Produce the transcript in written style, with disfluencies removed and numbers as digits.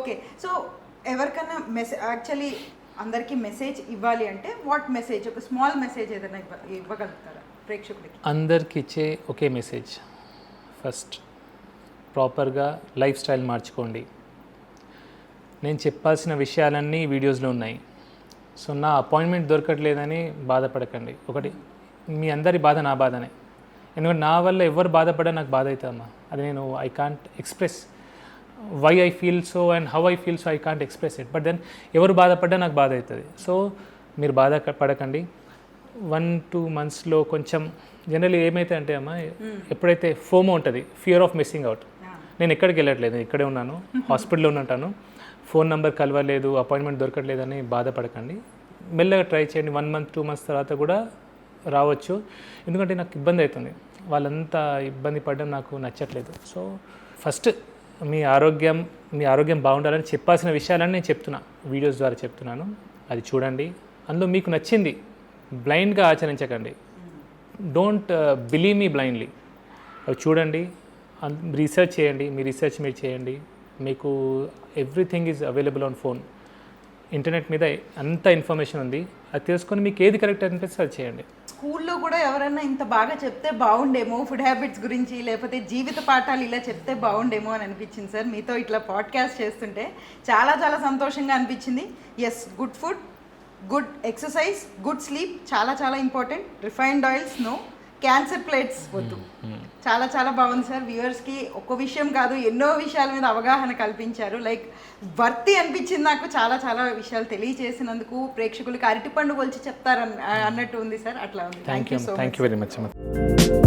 Okay, so ఎవరికైనా actually అందరికీ message ఇవ్వాలి అంటే వాట్ మెసేజ్, ఒక స్మాల్ మెసేజ్ ఏదైనా ఇవ్వగలుగుతారా ప్రేక్షకులకి? అందరికి ఇచ్చే ఒకే మెసేజ్, ఫస్ట్ ప్రాపర్గా లైఫ్ స్టైల్ మార్చుకోండి. నేను చెప్పాల్సిన విషయాలన్నీ వీడియోస్లో ఉన్నాయి. సో నా అపాయింట్మెంట్ దొరకట్లేదని బాధపడకండి. ఒకటి, మీ అందరి బాధ నా బాధనే. ఎందుకంటే నా వల్ల ఎవరు బాధపడా నాకు బాధ అవుతుందమ్మా. అది నేను I can't express why I feel so and how I feel so I can't express it. But then ఎవరు బాధపడ్డా నాకు బాధ అవుతుంది. సో మీరు బాధ పడకండి. 1-2 monthsలో కొంచెం జనరల్లీ ఏమైతే అంటే అమ్మా, ఎప్పుడైతే ఫోమో ఉంటుంది, ఫియర్ ఆఫ్ మిస్సింగ్ అవుట్. నేను ఎక్కడికి వెళ్ళట్లేదు, ఇక్కడే ఉన్నాను, హాస్పిటల్లో ఉంటాను, ఫోన్ నెంబర్ కలవలేదు, అపాయింట్మెంట్ దొరకట్లేదని బాధపడకండి. మెల్లగా ట్రై చేయండి. 1 month 2 months తర్వాత కూడా రావచ్చు. ఎందుకంటే నాకు ఇబ్బంది అవుతుంది, వాళ్ళంతా ఇబ్బంది పడడం నాకు నచ్చట్లేదు. సో ఫస్ట్ మీ ఆరోగ్యం బాగుండాలని చెప్పాల్సిన విషయాలని నేను చెప్తున్నా, వీడియోస్ ద్వారా చెప్తున్నాను. అది చూడండి, అందులో మీకు నచ్చింది బ్లైండ్గా ఆచరించకండి. Don't believe me blindly. అవి చూడండి, రీసెర్చ్ చేయండి, మీ రీసెర్చ్ మీరు చేయండి. మీకు everything is available on phone, internet మీద అంత ఇన్ఫర్మేషన్ ఉంది. అది తెలుసుకొని మీకు ఏది కరెక్ట్ అనిపిస్తే అది చేయండి. స్కూల్లో కూడా ఎవరైనా ఇంత బాగా చెప్తే బాగుండేమో, ఫుడ్ హ్యాబిట్స్ గురించి లేకపోతే జీవిత పాఠాలు ఇలా చెప్తే బాగుండేమో అని అనిపించింది సార్. మీతో ఇట్లా పాడ్కాస్ట్ చేస్తుంటే చాలా చాలా సంతోషంగా అనిపించింది. Yes, good food, good exercise, good sleep చాలా చాలా important. Refined oils no, cancer plates వద్దు. చాలా చాలా బాగుంది సార్. వ్యూవర్స్కి ఒక్క విషయం కాదు, ఎన్నో విషయాల మీద అవగాహన కల్పించారు. లైక్ వర్తి అనిపించింది నాకు. చాలా చాలా విషయాలు తెలియజేసినందుకు ప్రేక్షకులకి అరటిపండు కొలిచి చెప్తారు అన్నట్టు ఉంది సార్. అట్లా ఉంది. Thank you so much. Thank you very much.